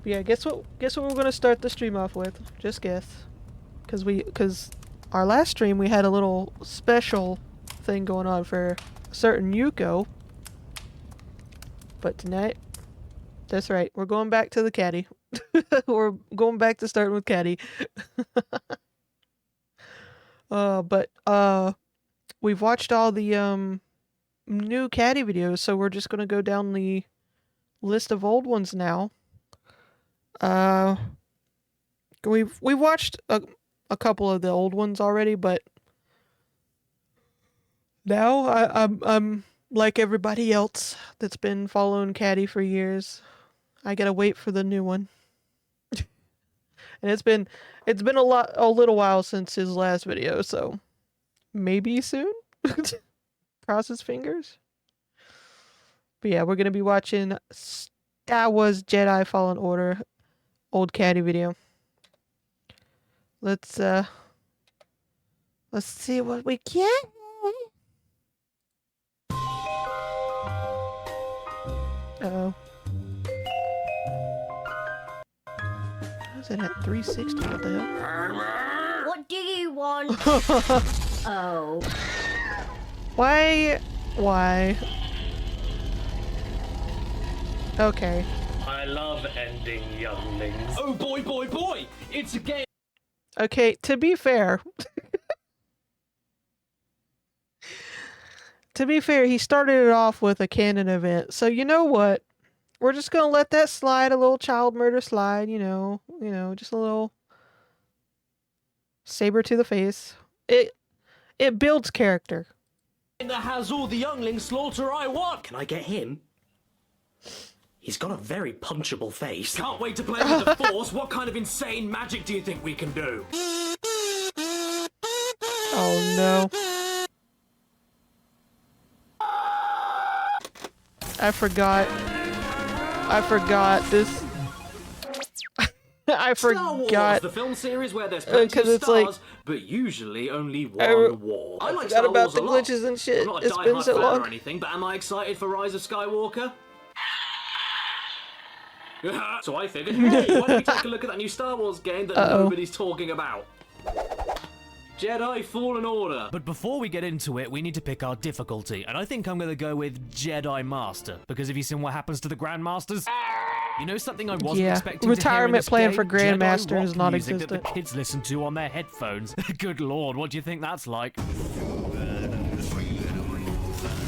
But yeah, guess what? Guess what we're gonna start the stream off with? Just guess. Cause our last stream we had a little special thing going on for a certain Yuko. But tonight, that's right, we're going back to the caddy. We're going back to starting with caddy. We've watched all the new caddy videos, so we're just gonna go down the list of old ones now. We've watched a couple of the old ones already, but now I'm like everybody else that's been following caddy for years. I gotta wait for the new one. And it's been a little while since his last video, so maybe soon. Cross his fingers. But yeah, we're gonna be watching Star Wars Jedi Fallen Order old caddy video. Let's see what we get. Uh-oh. How's it at 360? What the hell? What do you want? Oh. Why? Okay. I love ending younglings. Oh boy! It's a game. Okay, to be fair. To be fair, he started it off with a canon event. So you know what? We're just gonna let that slide, a little child murder slide, you know, just a little saber to the face. It builds character. That has all the younglings slaughter I want. Can I get him? He's got a very punchable face. Can't wait to play with the Force. What kind of insane magic do you think we can do? Oh no. I forgot this. I Star Wars, forgot. the film series where there's plenty of it's stars, like- but usually only one war. I like forgot Star about Wars the a lot. glitches and shit. I'm not a It's been die-hard so fan long. or anything, but am I excited for Rise of Skywalker? So I figured, hey, why don't we take a look at that new Star Wars game that nobody's talking about? Jedi Fallen Order. But before we get into it, we need to pick our difficulty, and I think I'm gonna go with Jedi Master, because have you seen what happens to the Grandmasters? You know something I wasn't Yeah, expecting retirement to hear in plan this for game? Grandmaster Jedi is rock not music that existent. the kids listen to on their headphones. Good lord, what do you think that's like?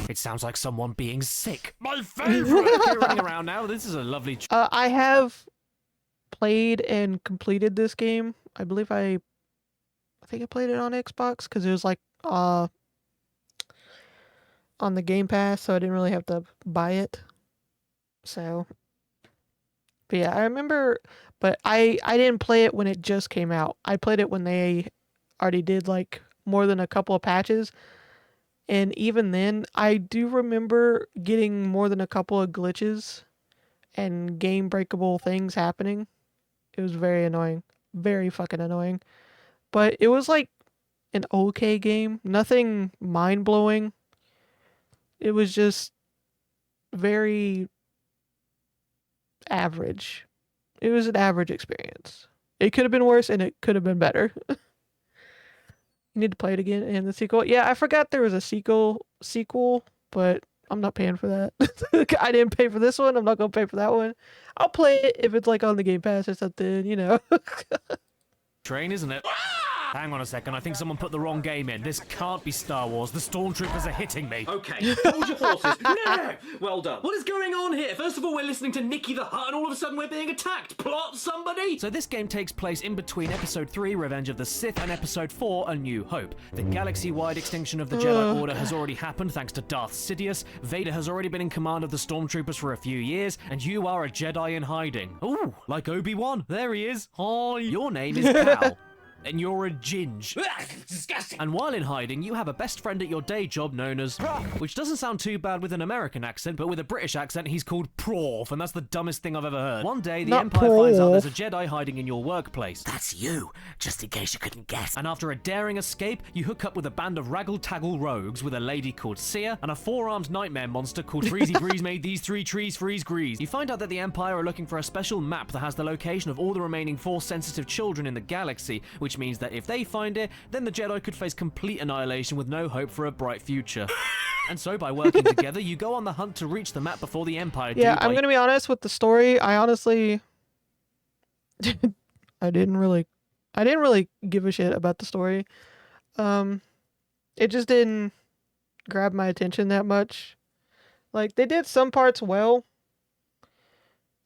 It sounds like someone being sick. My favorite! Okay, running around now. This is a lovely... I have played and completed this game. I believe I think I played it on Xbox because it was like on the Game Pass, so I didn't really have to buy it. So, but yeah, I remember, but I didn't play it when it just came out. I played it when they already did like more than a couple of patches. And even then, I do remember getting more than a couple of glitches and game breakable things happening. It was very annoying. Very fucking annoying. But it was like an okay game. Nothing mind-blowing. It was just very average. It was an average experience. It could have been worse and it could have been better. You need to play it again and the sequel. Yeah, I forgot there was a sequel, but I'm not paying for that. I didn't pay for this one. I'm not going to pay for that one. I'll play it if it's like on the Game Pass or something, you know. train, isn't it? Hang on a second, I think someone put the wrong game in. This can't be Star Wars. The stormtroopers are hitting me. Okay, hold your horses. No! Well done. What is going on here? First of all, we're listening to Nicky the Hutt, and all of a sudden we're being attacked. Plot, somebody! So this game takes place in between Episode 3, Revenge of the Sith, and Episode 4, A New Hope. The galaxy-wide extinction of the Jedi Order has already happened thanks to Darth Sidious. Vader has already been in command of the stormtroopers for a few years, and you are a Jedi in hiding. Ooh, like Obi-Wan. There he is. Hi. Your name is Cal. and you're a ginge. Disgusting. And while in hiding, you have a best friend at your day job known as... Which doesn't sound too bad with an American accent, but with a British accent, he's called Prof, and that's the dumbest thing I've ever heard. One day, the Not Empire finds out Prof. there's a Jedi hiding in your workplace. That's you, just in case you couldn't guess. And after a daring escape, you hook up with a band of raggle-taggle rogues with a lady called Sia and a four-armed nightmare monster called Freezy Breeze made these three trees freeze grease. You find out that the Empire are looking for a special map that has the location of all the remaining Force-sensitive children in the galaxy, which means that if they find it, then the Jedi could face complete annihilation with no hope for a bright future. And so, by working together, you go on the hunt to reach the map before the Empire do. Yeah, I'm gonna be honest with the story. I honestly, I didn't really give a shit about the story. It just didn't grab my attention that much. Like, they did some parts well,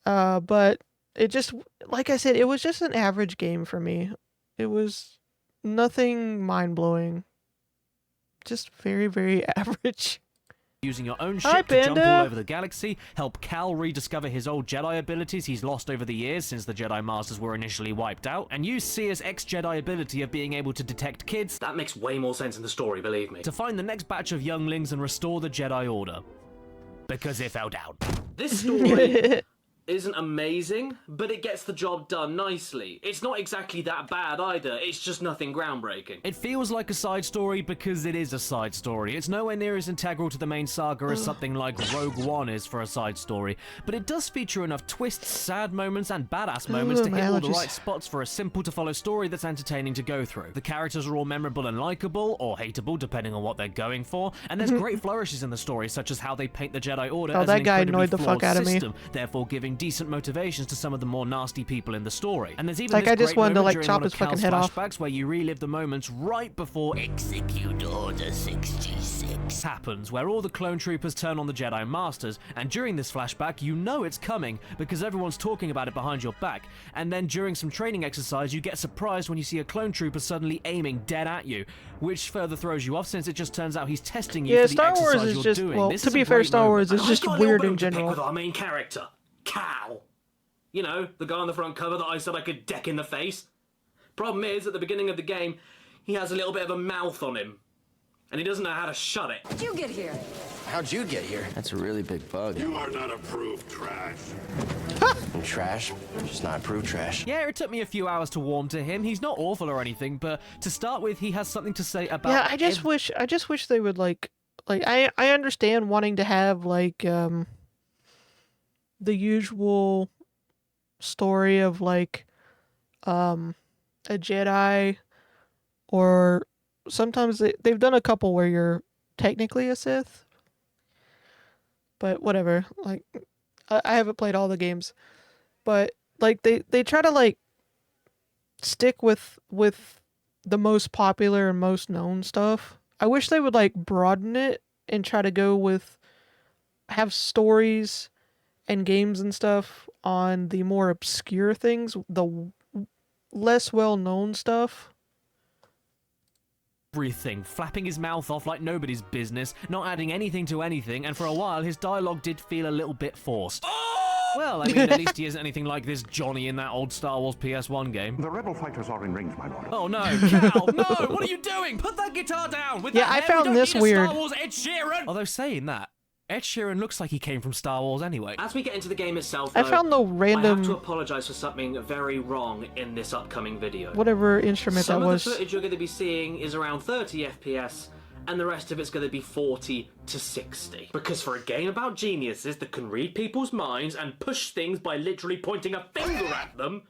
but it just, like I said, it was just an average game for me. It was nothing mind-blowing. Just very, very average. Using your own Hi, ship to jump Panda. all over the galaxy, help Cal rediscover his old Jedi abilities he's lost over the years since the Jedi Masters were initially wiped out, and use Sia's ex-Jedi ability of being able to detect kids That makes way more sense in the story, believe me. to find the next batch of younglings and restore the Jedi Order. Because it fell down. This story isn't amazing, but it gets the job done nicely. It's not exactly that bad either, it's just nothing groundbreaking. It feels like a side story because it is a side story. It's nowhere near as integral to the main saga as something like Rogue One is for a side story, but it does feature enough twists, sad moments, and badass moments to my hit all the allergies. right spots for a simple-to-follow story that's entertaining to go through. The characters are all memorable and likable, or hateable, depending on what they're going for, and there's great flourishes in the story, such as how they paint the Jedi Order Oh, as that an guy incredibly annoyed the fuck flawed out of me. system, therefore giving decent motivations to some of the more nasty people in the story. And there's even Like, this I just great wanted to, moment like, during chop one of his fucking Cal's head off. flashbacks where you relive the moments right before Execute Order 66. happens, where all the clone troopers turn on the Jedi Masters, and during this flashback you know it's coming because everyone's talking about it behind your back, and then during some training exercise you get surprised when you see a clone trooper suddenly aiming dead at you, which further throws you off since it just turns out he's testing you Yeah, for the Star Wars exercise is you're just, doing. well, This to is be a fair, great Star moment. Wars is And just I've got a little weird bone in to pick general. with our main character, Cal. You know, the guy on the front cover that I said I could deck in the face. Problem is, at the beginning of the game, he has a little bit of a mouth on him. And he doesn't know how to shut it. How'd you get here? How'd you get here? That's a really big bug. You are not approved trash. And trash? Just not approved trash. Yeah, it took me a few hours to warm to him. He's not awful or anything, but to start with, he has something to say about Yeah, I just wish they would like I understand wanting to have like the usual story of like a Jedi, or sometimes they've done a couple where you're technically a Sith, but whatever. Like, I haven't played all the games, but like they try to like stick with the most popular and most known stuff. I wish they would like broaden it and try to go with have stories and games and stuff on the more obscure things, the less well-known stuff. everything, flapping his mouth off like nobody's business, not adding anything to anything, and for a while his dialogue did feel a little bit forced. Well, I mean, at least he isn't anything like this Johnny in that old Star Wars PS1 game. The rebel fighters are in range, my lord. Oh no, Cal, no, what are you doing? Put that guitar down! With Yeah, that I hair, found we don't this need a weird. Star Wars Ed Sheeran! Although saying that, Ed Sheeran looks like he came from Star Wars anyway. As we get into the game itself, I though, found the I have to random apologise for something very wrong in this upcoming video. whatever instrument Some that of was. the footage you're going to be seeing is around 30 FPS, and the rest of it's going to be 40 to 60. Because for a game about geniuses that can read people's minds and push things by literally pointing a finger at them,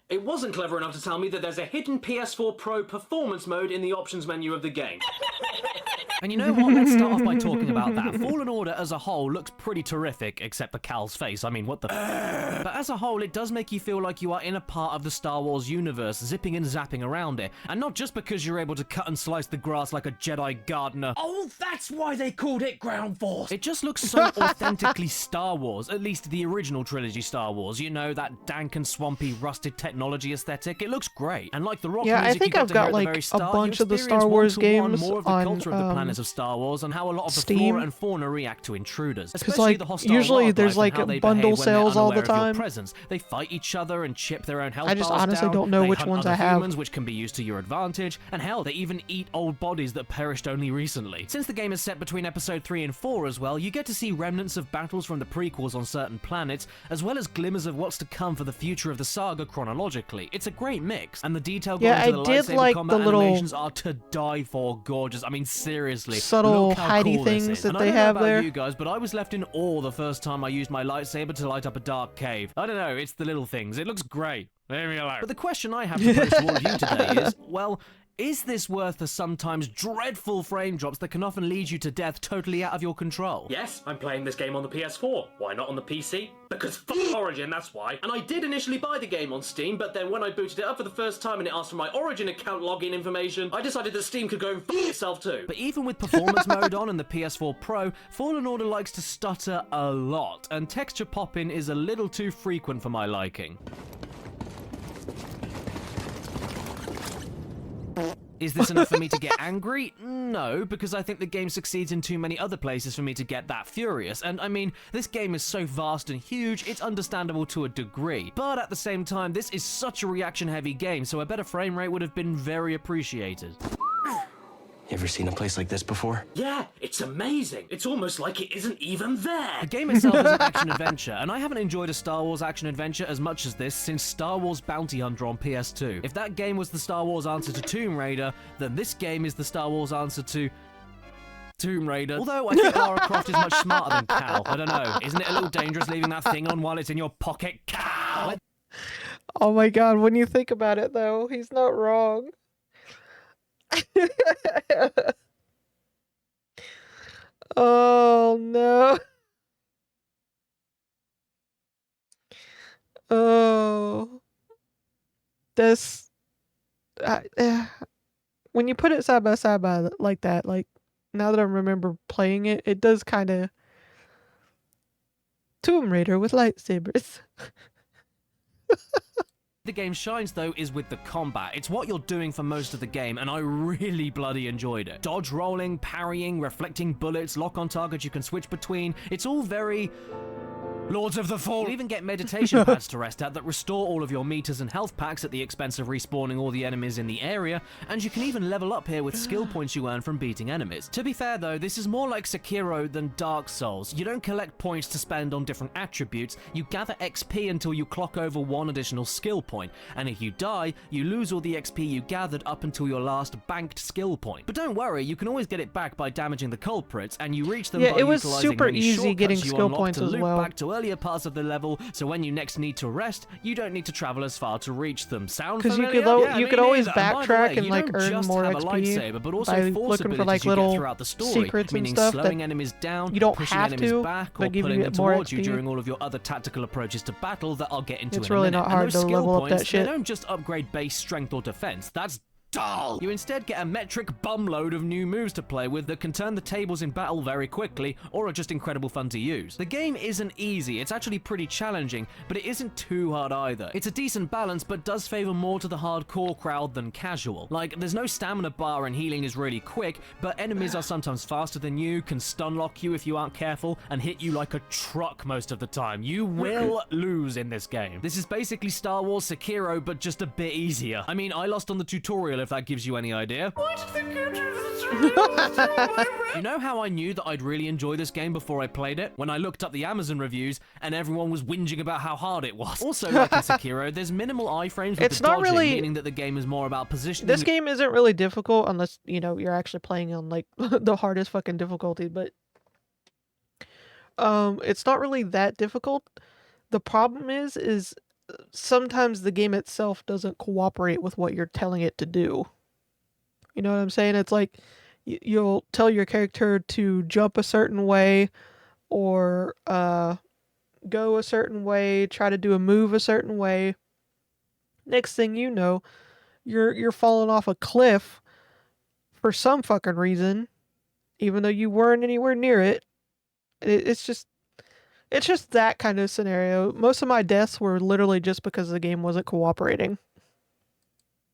it wasn't clever enough to tell me that there's a hidden PS4 Pro performance mode in the options menu of the game. And you know what? Let's start off by talking about that. Fallen Order as a whole looks pretty terrific, except for Cal's face. I mean, what the But as a whole, it does make you feel like you are in a part of the Star Wars universe, zipping and zapping around it. And not just because you're able to cut and slice the grass like a Jedi gardener. Oh, that's why they called it Ground Force. It just looks so authentically Star Wars, at least the original trilogy Star Wars. You know, that dank and swampy, rusted technology technology aesthetic, it looks great. And like the rock Yeah, I music think you got I've to hear got at the like very a start, bunch you of the experience Star Wars one-to-one games more of the on culture of the planets of Star Wars and how a lot of the Steam. flora and fauna react to intruders. Because Especially like the hostile usually wildlife there's and like how they bundle behave when they're sales all the unaware of your time. presence. They fight each other and chip their own health I just bars honestly down. don't know They which hunt ones other I have. humans, which can be used to your advantage. And hell, they even eat old bodies that perished only recently. Since the game is set between episode 3 and 4 as well, you get to see remnants of battles from the prequels on certain planets, as well as glimmers of what's to come for the future of the saga chronologically. It's a great mix, and the detail going Yeah, into I the did lightsaber like combat the little animations are to die for gorgeous. I mean, seriously, subtle look how hidey cool this things is. that And they I don't know have about there. you guys, but I was left in awe the first time I used my lightsaber to light up a dark cave. I don't know, it's the little things. It looks great. Leave me alone. But the question I have to pose to all of you today is, well, is this worth the sometimes dreadful frame drops that can often lead you to death totally out of your control? Yes, I'm playing this game on the PS4. Why not on the PC? Because fuck Origin, that's why. And I did initially buy the game on Steam, but then when I booted it up for the first time and it asked for my Origin account login information, I decided that Steam could go and fuck itself too. But even with performance mode on and the PS4 Pro, Fallen Order likes to stutter a lot, and texture pop-in is a little too frequent for my liking. Is this enough for me to get angry? No, because I think the game succeeds in too many other places for me to get that furious. And I mean, this game is so vast and huge, it's understandable to a degree. But at the same time, this is such a reaction-heavy game, so a better frame rate would have been very appreciated. You ever seen a place like this before? Yeah, it's amazing. It's almost like it isn't even there. The game itself is an action-adventure, and I haven't enjoyed a Star Wars action-adventure as much as this since Star Wars Bounty Hunter on PS2. If that game was the Star Wars answer to Tomb Raider, then this game is the Star Wars answer to Tomb Raider. Although I think Lara Croft is much smarter than Cal. I don't know. Isn't it a little dangerous leaving that thing on while it's in your pocket, Cal? Oh my god, when you think about it though, he's not wrong. Oh no. Oh. This when you put it side by side like that, like now that I remember playing it, it does kind of Tomb Raider with lightsabers. The game shines, though, is with the combat. It's what you're doing for most of the game, and I really bloody enjoyed it. Dodge rolling, parrying, reflecting bullets, lock on targets you can switch between. It's all very Lords of the Fall. You even get meditation pads to rest at that restore all of your meters and health packs at the expense of respawning all the enemies in the area, and you can even level up here with skill points you earn from beating enemies. To be fair though, this is more like Sekiro than Dark Souls. You don't collect points to spend on different attributes, you gather XP until you clock over one additional skill point, and if you die, you lose all the XP you gathered up until your last banked skill point. But don't worry, you can always get it back by damaging the culprits, and you reach them by it was utilizing super many easy shortcuts getting you skill unlock points to as loop well. back to earlier parts of the level, so when you next need to rest, you don't need to travel as far to reach them. Sound 'Cause you familiar? could Yeah, you me could always neither. And by the backtrack way, and you like don't earn just more have a XP lightsaber, but also by force looking for abilities like you get little throughout the story, secrets and meaning stuff slowing that enemies down, you don't pushing have enemies to, back, or but give pulling you them more towards you XP. during all of your other tactical approaches to battle that I'll get into It's in a really minute. not And hard those to skill level up points, that shit. They don't just upgrade base strength or defense. That's dull. You instead get a metric bumload of new moves to play with that can turn the tables in battle very quickly, or are just incredible fun to use. The game isn't easy, it's actually pretty challenging, but it isn't too hard either. It's a decent balance, but does favor more to the hardcore crowd than casual. Like, there's no stamina bar and healing is really quick, but enemies are sometimes faster than you, can stun lock you if you aren't careful, and hit you like a truck most of the time. You will lose in this game. This is basically Star Wars Sekiro, but just a bit easier. I mean, I lost on the tutorial if that gives you any idea. You know how I knew that I'd really enjoy this game before I played it? When I looked up the Amazon reviews and everyone was whinging about how hard it was. Also, like in Sekiro, there's minimal iframes with It's the not dodging, really- meaning that the game is more about positioning. This game isn't really difficult unless, you know, you're actually playing on like the hardest fucking difficulty, but it's not really that difficult. The problem is sometimes the game itself doesn't cooperate with what you're telling it to do. You know what I'm saying? It's like you'll tell your character to jump a certain way or go a certain way, try to do a move a certain way. Next thing you know, you're falling off a cliff for some fucking reason, even though you weren't anywhere near it. It's just It's just that kind of scenario. Most of my deaths were literally just because the game wasn't cooperating.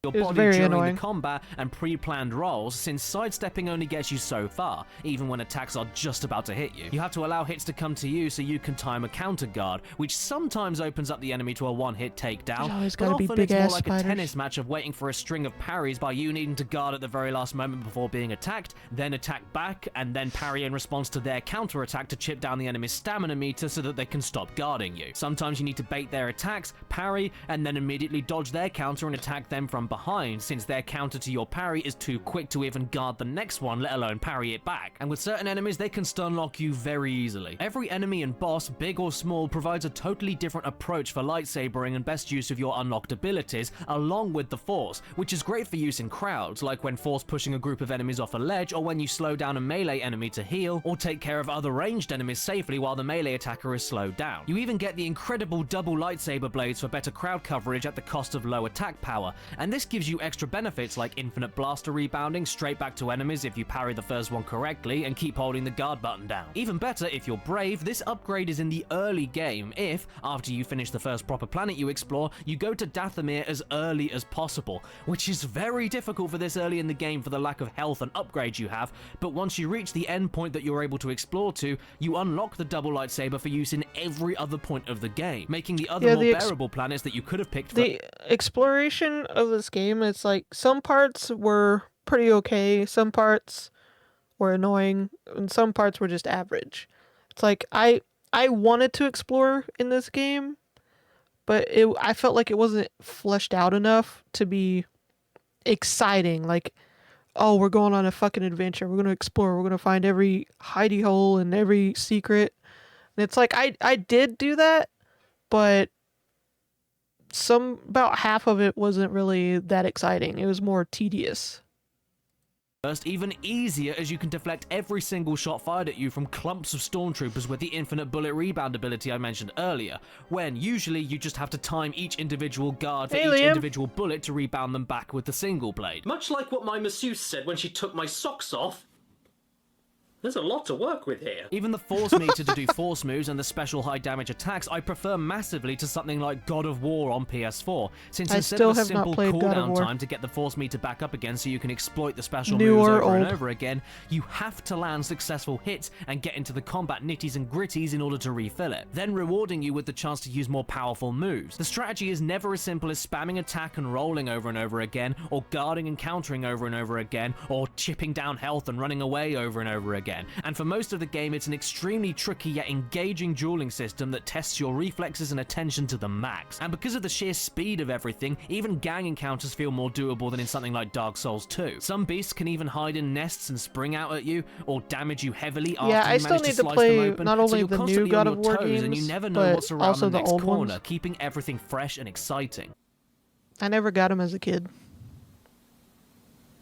Your It was body very during annoying. the combat and pre-planned rolls, since sidestepping only gets you so far, even when attacks are just about to hit you. You have to allow hits to come to you so you can time a counter guard, which sometimes opens up the enemy to a one-hit takedown, There's always but gotta be often it's more big-ass like a spiders. tennis match of waiting for a string of parries by you needing to guard at the very last moment before being attacked, then attack back, and then parry in response to their counter-attack to chip down the enemy's stamina meter so that they can stop guarding you. Sometimes you need to bait their attacks, parry, and then immediately dodge their counter and attack them from behind, since their counter to your parry is too quick to even guard the next one, let alone parry it back. And with certain enemies, they can stun lock you very easily. Every enemy and boss, big or small, provides a totally different approach for lightsabering and best use of your unlocked abilities, along with the Force, which is great for use in crowds, like when force pushing a group of enemies off a ledge, or when you slow down a melee enemy to heal, or take care of other ranged enemies safely while the melee attacker is slowed down. You even get the incredible double lightsaber blades for better crowd coverage at the cost of low attack power, and this gives you extra benefits like infinite blaster rebounding straight back to enemies if you parry the first one correctly and keep holding the guard button down. Even better, if you're brave, this upgrade is in the early game if, after you finish the first proper planet you explore, you go to Dathomir as early as possible, which is very difficult for this early in the game for the lack of health and upgrades you have, but once you reach the end point that you're able to explore to, you unlock the double lightsaber for use in every other point of the game, making the other more bearable planets that you could have picked for the exploration of this game, it's like some parts were pretty okay, some parts were annoying, and some parts were just average. It's like I wanted to explore in this game, but I felt like it wasn't fleshed out enough to be exciting. Like, oh, we're going on a fucking adventure. We're going to explore. We're going to find every hidey hole and every secret. And it's like I did do that, but about half of it wasn't really that exciting. It was more tedious. First, even easier as you can deflect every single shot fired at you from clumps of stormtroopers with the infinite bullet rebound ability I mentioned earlier, when usually you just have to time each individual guard for each individual bullet to rebound them back with the single blade. Much like what my masseuse said when she took my socks off. There's a lot to work with here. Even the Force meter to do Force moves and the special high damage attacks I prefer massively to something like God of War on PS4, since instead of a simple cooldown time to get the Force meter back up again so you can exploit the special moves over and over again, you have to land successful hits and get into the combat nitties and gritties in order to refill it, then rewarding you with the chance to use more powerful moves. The strategy is never as simple as spamming attack and rolling over and over again, or guarding and countering over and over again, or chipping down health and running away over and over again. And for most of the game, it's an extremely tricky yet engaging dueling system that tests your reflexes and attention to the max. And because of the sheer speed of everything, even gang encounters feel more doable than in something like Dark Souls 2. Some beasts can even hide in nests and spring out at you, or damage you heavily after you manage to slice them open. Not only so you're the constantly new God on of your War toes, games, and you never know what's around also the next old corner, ones. keeping everything fresh and exciting. I never got him as a kid.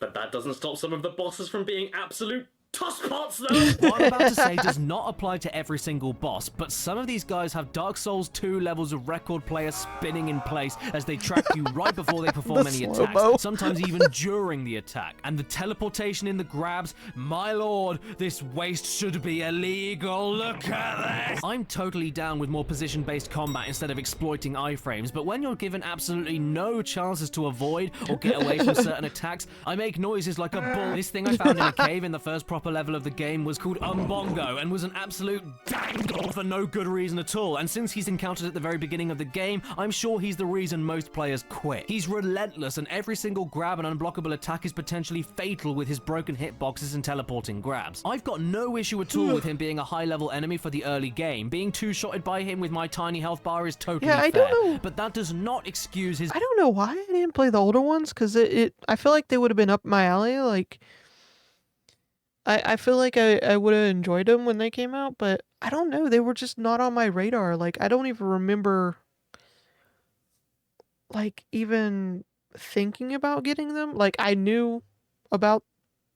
But that doesn't stop some of the bosses from being absolute tosspots, though! What I'm about to say does not apply to every single boss, but some of these guys have Dark Souls 2 levels of record player spinning in place as they track you right before they perform any attacks, sometimes even during the attack. And the teleportation in the grabs, my lord, this waste should be illegal, look at this! I'm totally down with more position-based combat instead of exploiting iframes, but when you're given absolutely no chances to avoid or get away from certain attacks, I make noises like a bull. This thing I found in a cave in the first proper level of the game was called Umbongo and was an absolute dangle for no good reason at all, and since he's encountered at the very beginning of the game, I'm sure he's the reason most players quit. He's relentless and every single grab and unblockable attack is potentially fatal with his broken hitboxes and teleporting grabs. I've got no issue at all with him being a high level enemy for the early game. Being two-shotted by him with my tiny health bar is totally fair, don't know. but that does not excuse his— I don't know why I didn't play the older ones, because I feel like they would have been up my alley. Like, I feel like I would have enjoyed them when they came out, but I don't know. They were just not on my radar. Like, I don't even remember, like, even thinking about getting them. Like, I knew about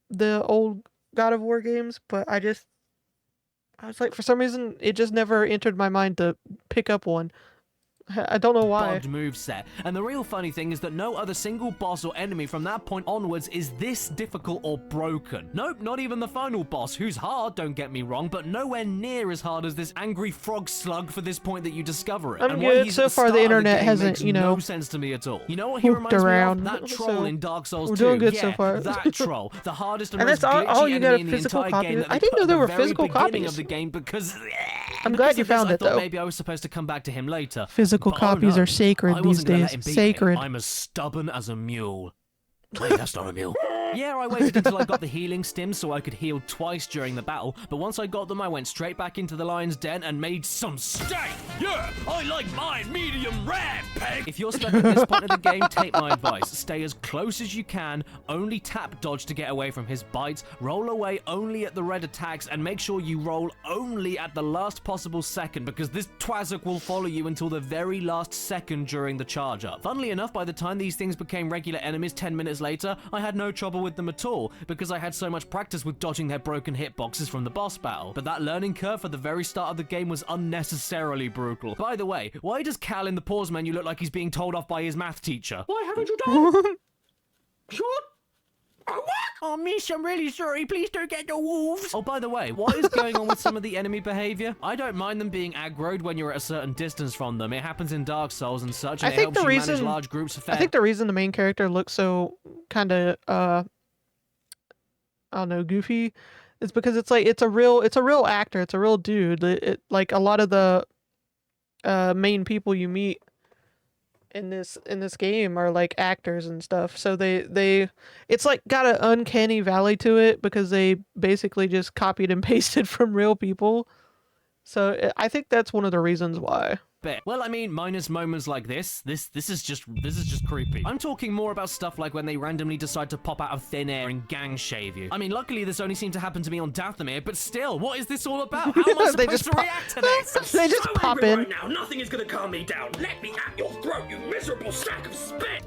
the old God of War games, but I was like, for some reason, it just never entered my mind to pick up one. I don't know why. bugged moveset. And the real funny thing is that no other single boss or enemy from that point onwards is this difficult or broken. Nope, not even the final boss, who's hard, don't get me wrong, but nowhere near as hard as this angry frog slug for this point that you discover it. I'm and good. why he's So at the far, the start of internet game hasn't, makes you know, no sense to me at all. You know what he pooped reminds around, me of? That troll so in Dark Souls 2. we're doing good yeah, so far. that troll. The hardest and, And most that's all glitchy you got enemy a in the physical entire copy game of. that they I didn't put know at there the were very physical beginning copies. of the game because I'm glad because you of this, found I it, thought though. maybe I was supposed to come back to him later. Physical But, copies no, are sacred I these wasn't gonna days. let him beat me. Sacred. I'm as stubborn as a mule. Wait, that's not a mule. Yeah, I waited until I got the healing stims so I could heal twice during the battle, but once I got them, I went straight back into the lion's den and made some steak! Yeah, I like mine medium rare, peg! If you're stuck at this point of the game, take my advice. Stay as close as you can, only tap dodge to get away from his bites, roll away only at the red attacks, and make sure you roll only at the last possible second, because this twazzock will follow you until the very last second during the charge up. Funnily enough, by the time these things became regular enemies 10 minutes later, I had no trouble with them at all, because I had so much practice with dodging their broken hitboxes from the boss battle. But that learning curve for the very start of the game was unnecessarily brutal. By the way, why does Cal in the pause menu look like he's being told off by his math teacher? Why haven't you done? Shut. Oh, miss, I'm really sorry. Please don't get the wolves. Oh, by the way, what is going on with some of the enemy behavior? I don't mind them being aggroed when you're at a certain distance from them. It happens in Dark Souls and such, and I it think helps the you manage reason large groups of I think the reason the main character looks so kind of I don't know, goofy, is because it's like it's a real actor, it's a real dude. Like a lot of the main people you meet in this game are like actors and stuff. So they it's like got an uncanny valley to it because they basically just copied and pasted from real people. So I think that's one of the reasons why. bit. Well, I mean, minus moments like this is just creepy. I'm talking more about stuff like when they randomly decide to pop out of thin air and gang shave you. I mean, luckily this only seemed to happen to me on Dathomir, but still, what is this all about? How am I They supposed just to react to this? They just So pop angry in. right now, nothing is gonna calm me down. Let me at your throat, you miserable sack of spit!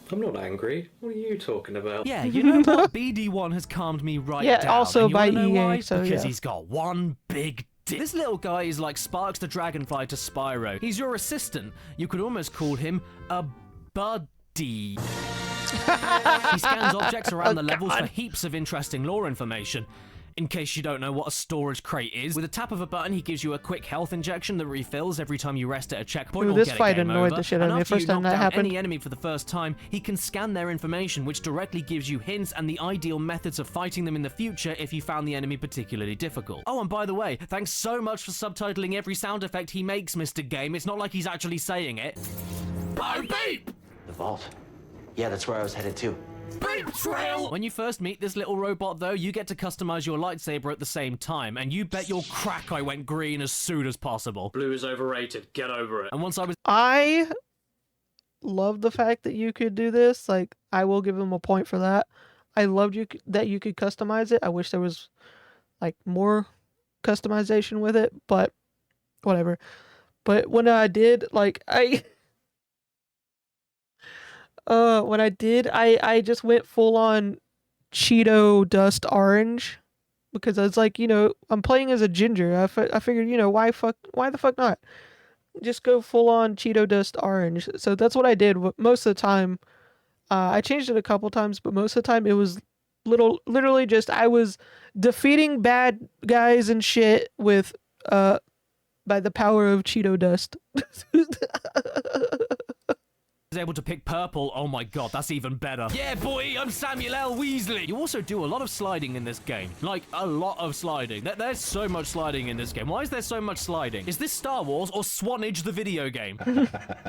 I'm not angry. What are you talking about? Yeah, you know what? BD1 has calmed me right Yeah, down. also and you by wanna know EA, why? so because yeah. he's got one big dick. This little guy is like Sparks the Dragonfly to Spyro. He's your assistant. You could almost call him a buddy. He scans objects around the levels for heaps of interesting lore information. In case you don't know what a storage crate is, with a tap of a button, he gives you a quick health injection that refills every time you rest at a checkpoint Ooh, or this get a fight game annoyed over. the shit out And of me after first you time knock that down happened. any enemy for the first time, he can scan their information, which directly gives you hints and the ideal methods of fighting them in the future if you found the enemy particularly difficult. Oh, and by the way, thanks so much for subtitling every sound effect he makes, Mr. Game. It's not like he's actually saying it. Oh, beep! The vault. Yeah, that's where I was headed to. Beep trail! When you first meet this little robot, though, you get to customize your lightsaber at the same time, and you bet your crack I went green as soon as possible. Blue is overrated. Get over it. And once I was I love the fact that you could do this. Like, I will give him a point for that. I loved that you could customize it. I wish there was like more customization with it, but whatever. But when I did, like, when I did, I just went full on Cheeto dust orange because I was like, you know, I'm playing as a ginger. I figured, you know, why the fuck not? Just go full on Cheeto dust orange. So that's what I did most of the time. I changed it a couple times, but most of the time it was literally just I was defeating bad guys and shit with by the power of Cheeto dust. able to pick purple, oh my god, that's even better. Yeah, boy, I'm Samuel L. Weasley. You also do a lot of sliding in this game. Like, a lot of sliding. There's so much sliding in this game. Why is there so much sliding? Is this Star Wars or Swanage the video game?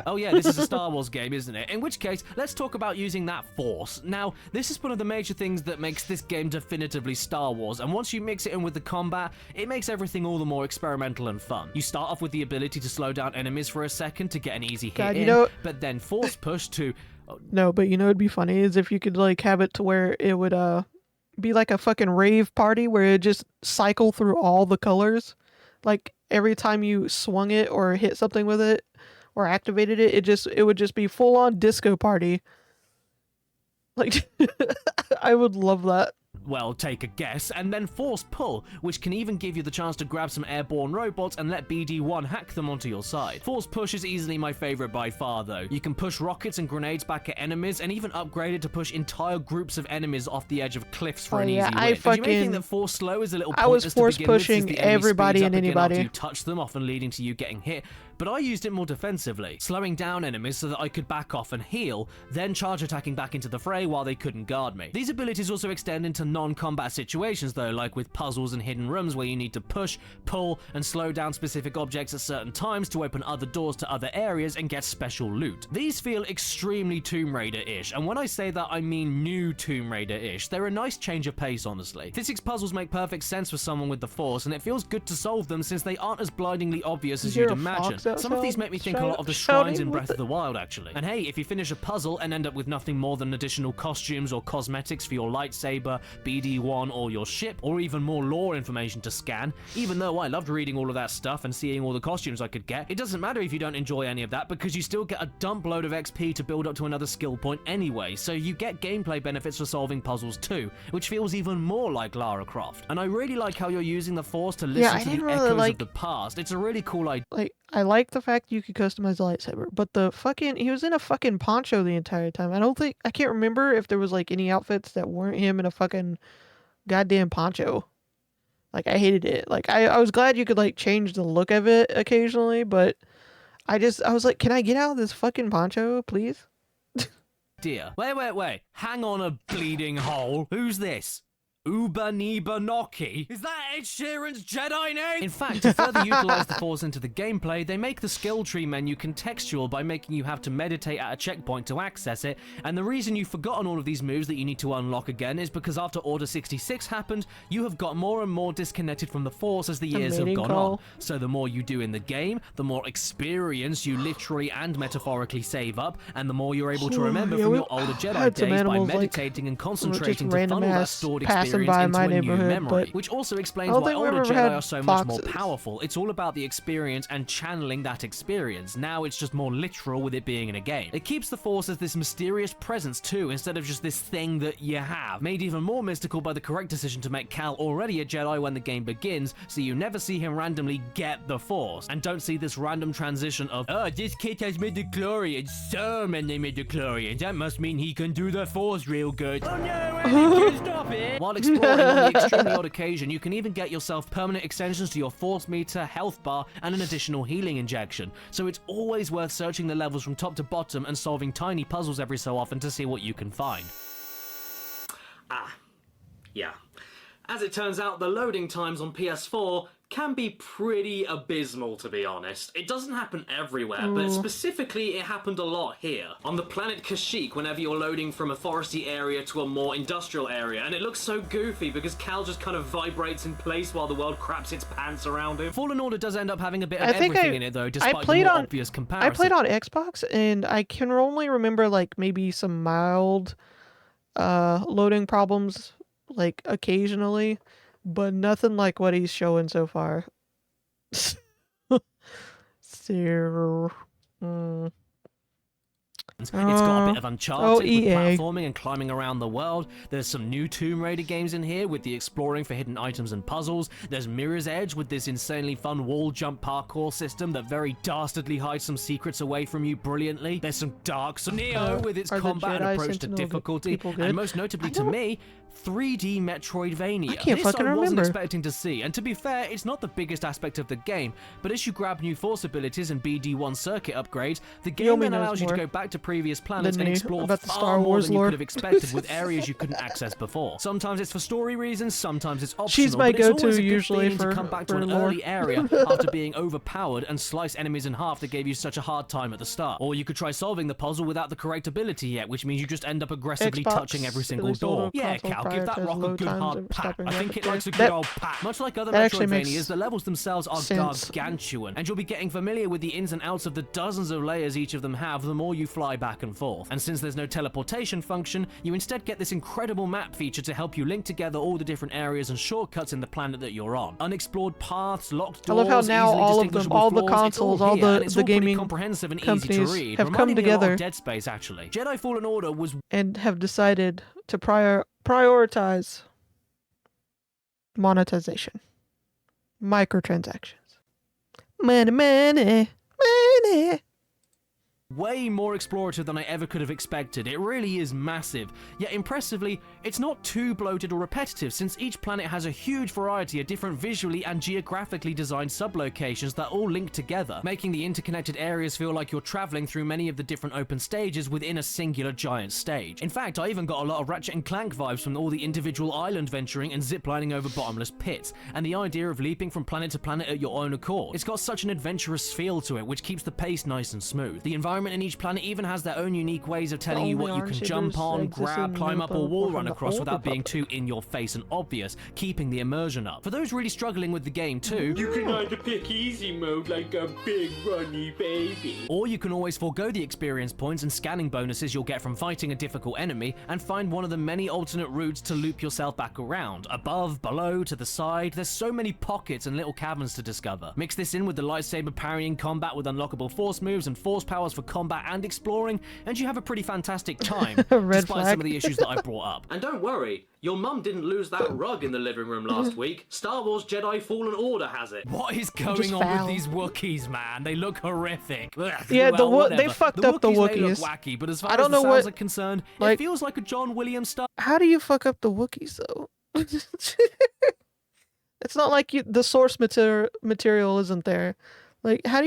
Oh yeah, this is a Star Wars game, isn't it? In which case, let's talk about using that force. Now, this is one of the major things that makes this game definitively Star Wars, and once you mix it in with the combat, it makes everything all the more experimental and fun. You start off with the ability to slow down enemies for a second to get an easy hit in, but then force push to... No, but you know it'd be funny is if you could like have it to where it would be like a fucking rave party where it just cycle through all the colors. Like every time you swung it or hit something with it or activated it, it would just be full on disco party. Like I would love that. well, take a guess, and then force pull, which can even give you the chance to grab some airborne robots and let BD1 hack them onto your side. Force push is easily my favorite by far though. You can push rockets and grenades back at enemies, and even upgrade it to push entire groups of enemies off the edge of cliffs for an easy win. I You may think that force slow is a little I was pointless force to begin with, since pushing the enemy everybody speeds and up again anybody. after you touch them, often leading to you getting hit, but I used it more defensively, slowing down enemies so that I could back off and heal, then charge attacking back into the fray while they couldn't guard me. These abilities also extend into non-combat situations though, like with puzzles and hidden rooms where you need to push, pull, and slow down specific objects at certain times to open other doors to other areas and get special loot. These feel extremely Tomb Raider-ish, and when I say that I mean new Tomb Raider-ish. They're a nice change of pace, honestly. Physics puzzles make perfect sense for someone with the Force, and it feels good to solve them since they aren't as blindingly obvious as you'd imagine. Some of these make me think a lot of the shrines in Breath of the Wild, actually. And hey, if you finish a puzzle and end up with nothing more than additional costumes or cosmetics for your lightsaber, BD1, or your ship, or even more lore information to scan, even though I loved reading all of that stuff and seeing all the costumes I could get, it doesn't matter if you don't enjoy any of that because you still get a dump load of XP to build up to another skill point anyway, so you get gameplay benefits for solving puzzles too, which feels even more like Lara Croft. And I really like how you're using the Force to listen to the echoes of the past. It's a really cool idea. Like, I like the fact you could customize the lightsaber, but he was in a fucking poncho the entire time. I can't remember if there was like any outfits that weren't him in a fucking goddamn poncho. Like, I hated it. Like, I was glad you could like change the look of it occasionally, but I was like, can I get out of this fucking poncho, please? Dear. Wait. Hang on a bleeding hole. Who's this? Uba Niba Noki? Is that Ed Sheeran's Jedi name? In fact, to further utilize the Force into the gameplay, they make the skill tree menu contextual by making you have to meditate at a checkpoint to access it, and the reason you've forgotten all of these moves that you need to unlock again is because after Order 66 happened, you have got more and more disconnected from the Force as the years have gone on. So the more you do in the game, the more experience you literally and metaphorically save up, and the more you're able to remember from your older Jedi days by meditating and concentrating to funnel that stored experience into a new memory, which also explains why older Jedi are so much more powerful. It's all about the experience and channeling that experience. Now it's just more literal with it being in a game. It keeps the Force as this mysterious presence too, instead of just this thing that you have. Made even more mystical by the correct decision to make Cal already a Jedi when the game begins, so you never see him randomly get the Force, and don't see this random transition of, oh, this kid has midichlorians, so many midichlorians, that must mean he can do the Force real good. Oh no, stop it! While exploring on the extremely odd occasion, you can even get yourself permanent extensions to your Force meter, health bar, and an additional healing injection. So it's always worth searching the levels from top to bottom and solving tiny puzzles every so often to see what you can find. Yeah. As it turns out, the loading times on PS4 can be pretty abysmal, to be honest. It doesn't happen everywhere, but specifically it happened a lot here. On the planet Kashyyyk, whenever you're loading from a foresty area to a more industrial area, and it looks so goofy because Cal just kind of vibrates in place while the world craps its pants around him. Fallen Order does end up having a bit of everything in it though, despite the more obvious comparison. I played on Xbox, and I can only remember like maybe some mild loading problems, like occasionally, but nothing like what he's showing so far. It's got a bit of Uncharted with EA. platforming and climbing around the world. There's some new Tomb Raider games in here with the exploring for hidden items and puzzles. There's Mirror's Edge with this insanely fun wall jump parkour system that very dastardly hides some secrets away from you brilliantly. There's some Dark Souls Neo with its combat and approach to difficulty, and most notably to me, 3D Metroidvania. I can't fucking I wasn't remember. expecting to see, and to be fair, it's not the biggest aspect of the game, but as you grab new Force abilities and BD1 circuit upgrades, the game then allows you to go back to previous planets and explore far more than you could have expected with areas you couldn't access before. Sometimes it's for story reasons, sometimes it's optional. She's my but it's always go-to a good usually feeling for to come back to an lore. early area after being overpowered and slice enemies in half that gave you such a hard time at the start. Or you could try solving the puzzle without the correct ability yet, which means you just end up aggressively Xbox touching every single released a little door. Yeah, console Cal, give that prioritizes rock a load good times hard and pat. stopping I think rapid it likes a fire. good That- old pat. Much like other that actually makes Metroidvanias, the levels themselves are sense. gargantuan, and you'll be getting familiar with the ins and outs of the dozens of layers each of them have the more you fly back and forth. And since there's no teleportation function, you instead get this incredible map feature to help you link together all the different areas and shortcuts in the planet that you're on. Unexplored paths, locked I doors, love how now easily all of them, distinguishable all the floors, it's consoles, all all here, and the it's all pretty gaming comprehensive and easy to companies read. have come Reminding me a lot together of Dead Space, actually. Jedi Fallen Order was and have decided to prioritize monetization, microtransactions, money. Way more explorative than I ever could have expected. It really is massive. Yet impressively, it's not too bloated or repetitive, since each planet has a huge variety of different visually and geographically designed sublocations that all link together, making the interconnected areas feel like you're traveling through many of the different open stages within a singular giant stage. In fact, I even got a lot of Ratchet and Clank vibes from all the individual island venturing and ziplining over bottomless pits, and the idea of leaping from planet to planet at your own accord. It's got such an adventurous feel to it, which keeps the pace nice and smooth. The environment in each planet even has their own unique ways of telling you what you can jump on, grab, climb up, or wall run across without being too in your face and obvious, keeping the immersion up. For those really struggling with the game too, You can either pick easy mode like a big runny baby, or you can always forego the experience points and scanning bonuses you'll get from fighting a difficult enemy and find one of the many alternate routes to loop yourself back around. Above, below, to the side, there's so many pockets and little caverns to discover. Mix this in with the lightsaber parrying combat with unlockable force moves and force powers for combat and exploring, and you have a pretty fantastic time, despite some of the issues that I brought up. And don't worry, your mum didn't lose that rug in the living room last week. Star Wars Jedi Fallen Order has it. What is going on with these Wookiees, man? They look horrific. Ugh, Yeah, well, they fucked up the May look Wookiees. wacky, but as far I don't as the know sounds what- are concerned, like- it feels like a John Williams style. How do you fuck up the Wookiees though? It's not like the source material isn't there. Like, how do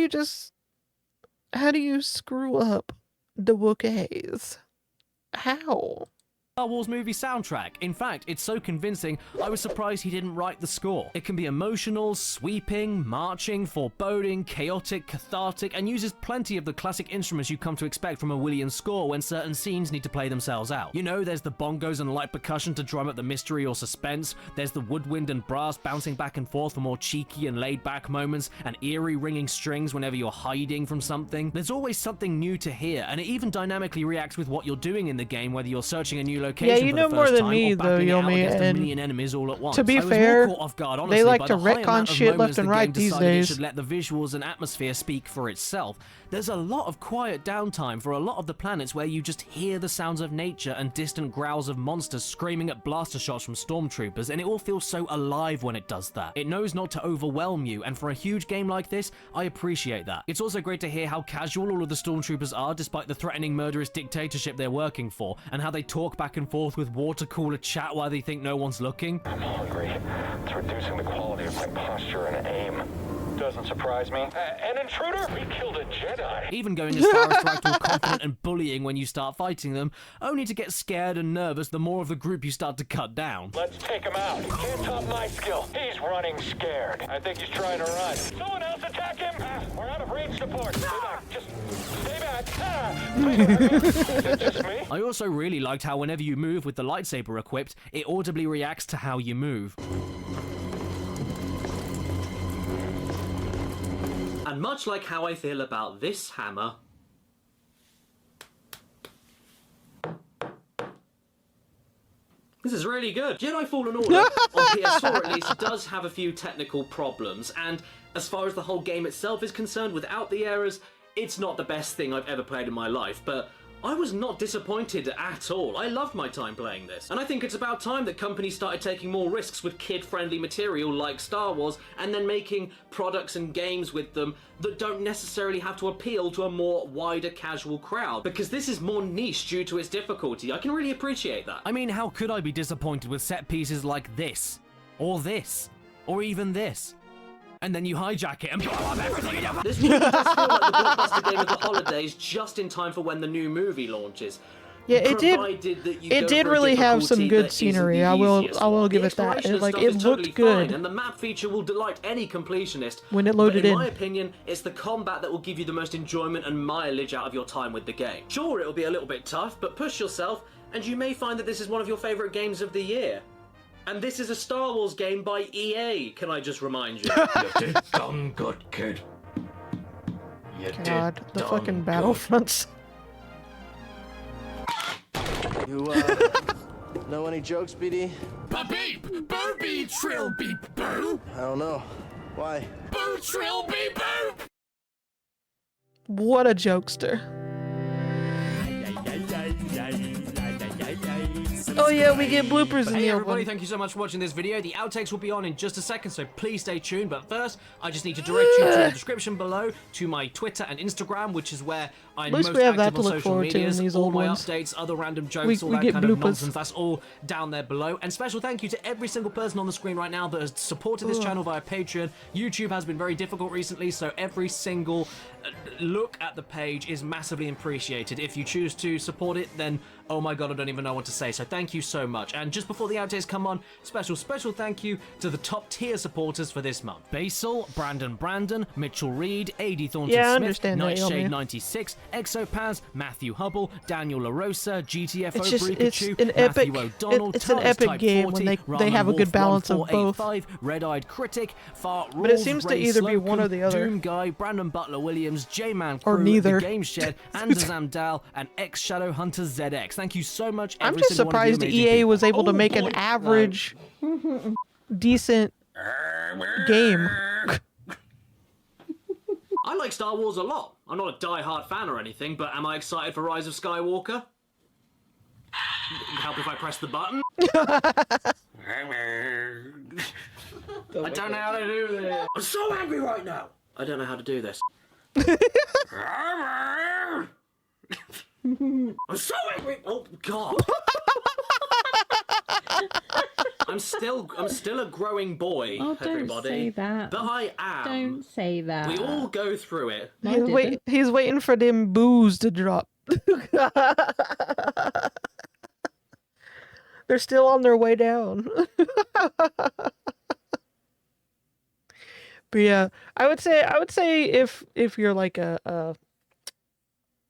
you screw up the Wookiees? How? Star Wars movie soundtrack. In fact, it's so convincing, I was surprised he didn't write the score. It can be emotional, sweeping, marching, foreboding, chaotic, cathartic, and uses plenty of the classic instruments you come to expect from a Williams score when certain scenes need to play themselves out. You know, there's the bongos and light percussion to drum up the mystery or suspense, there's the woodwind and brass bouncing back and forth for more cheeky and laid-back moments, and eerie ringing strings whenever you're hiding from something. There's always something new to hear, and it even dynamically reacts with what you're doing in the game, whether you're searching a new location Yeah, you for know the more first than time me, or though, battling it out Yomi, against a and million enemies all at once. to be I was fair, more caught off guard, they honestly, like by to the high retcon amount of shit left moments and the right game these decided it days. should let the visuals and atmosphere speak for itself. There's a lot of quiet downtime for a lot of the planets where you just hear the sounds of nature and distant growls of monsters screaming at blaster shots from stormtroopers, and it all feels so alive when it does that. It knows not to overwhelm you, and for a huge game like this, I appreciate that. It's also great to hear how casual all of the stormtroopers are despite the threatening murderous dictatorship they're working for, and how they talk back and forth with water cooler chat while they think no one's looking. I'm hungry. It's reducing the quality of my posture and aim. Doesn't surprise me. An intruder? We killed a Jedi. Even going as far as to act all confident and bullying when you start fighting them, only to get scared and nervous the more of the group you start to cut down. Let's take him out. Can't top my skill. He's running scared. I think he's trying to run. Someone else attack him. We're out of range support. Stay back. Just stay back. Wait, is it just me? I also really liked how whenever you move with the lightsaber equipped, it audibly reacts to how you move. And much like how I feel about this hammer, this is really good. Jedi Fallen Order, on PS4 at least, does have a few technical problems, and as far as the whole game itself is concerned, without the errors, it's not the best thing I've ever played in my life, but I was not disappointed at all. I loved my time playing this. And I think it's about time that companies started taking more risks with kid-friendly material like Star Wars, and then making products and games with them that don't necessarily have to appeal to a more wider casual crowd, because this is more niche due to its difficulty. I can really appreciate that. I mean, how could I be disappointed with set pieces like this? Or this? Or even this? And then you hijack it and blow up everything in your... This really does feel like the blockbuster game of the holidays, just in time for when the new movie launches. Yeah, it did. Provided that you It go did for a really have some difficulty good that isn't scenery. the I will easiest give one. it The that. exploration Like, stuff it is looked totally good. fine, and the map feature will delight any completionist. When it loaded but in in. my opinion, it's the combat that will give you the most enjoyment and mileage out of your time with the game. Sure, it'll be a little bit tough, but push yourself, and you may find that this is one of your favourite games of the year. And this is a Star Wars game by EA, can I just remind you? You did done good, kid. You God, did the done fucking good. Battlefronts. You, know any jokes, BD? Beep! Boo beep trill beep boo! I don't know. Why? Boo trill beep boo! What a jokester. Oh yeah, we get bloopers in Hey the everybody, open. thank you so much for watching this video. The outtakes will be on in just a second, so please stay tuned. But first, I just need to direct you to the description below to my Twitter and Instagram, which is where I'm At least most we have that active to on look social forward to in medias. these All old my ones. updates, other random jokes, all We that get kind of bloopers. nonsense, that's all down there below. And special thank you to every single person on the screen right now that has supported this channel via Patreon. YouTube has been very difficult recently, so every single look at the page is massively appreciated. If you choose to support it, then oh my god, I don't even know what to say. So thank you so much. And just before the outtakes come on, special thank you to the top tier supporters for this month. Basil, Brandon, Mitchell Reed, AD Thornton Yeah, I Smith, understand that, Yelmy. Nightshade96, Exopaz, Matthew Hubble, Daniel LaRosa, GTFO It's just Brikachu, it's an epic Matthew O'Donnell, it's an Tars epic Type game 40, when they Rahman have a good Wolf balance of both. 1485, Red-Eyed Critic, Fart But it Rules, seems to Ray either be one or Slocum, the other. Doom Guy, Brandon Butler Williams, J-Man Or Crew, neither. The Game Shed, and Zamdal, and X-Shadow Hunter ZX. Thank you so much, I'm every just single one of you surprised amazing EA people. was able to Oh, make an boy. average, decent game. I like Star Wars a lot. I'm not a die-hard fan or anything, but am I excited for Rise of Skywalker? Help if I press the button? I don't know how to do this. I'm so angry right now. I don't know how to do this. I'm so angry. Oh God. I'm still a growing boy, Oh, don't everybody. say that. But I am. Don't say that. We all go through it. I didn't. He's waiting for them boos to drop. They're still on their way down. But yeah, I would say if you're like a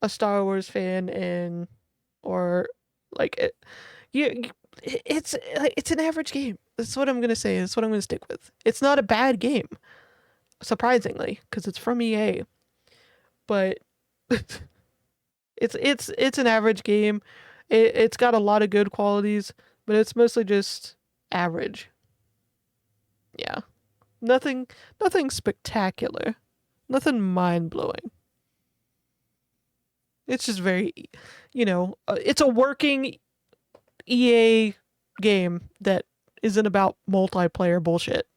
Star Wars fan and or like it's an average game. That's what I'm gonna say. That's what I'm gonna stick with. It's not a bad game, surprisingly, because it's from EA. But it's an average game. It's got a lot of good qualities, but it's mostly just average. Yeah. Nothing spectacular. Nothing mind-blowing. It's just very, it's a working EA game that isn't about multiplayer bullshit.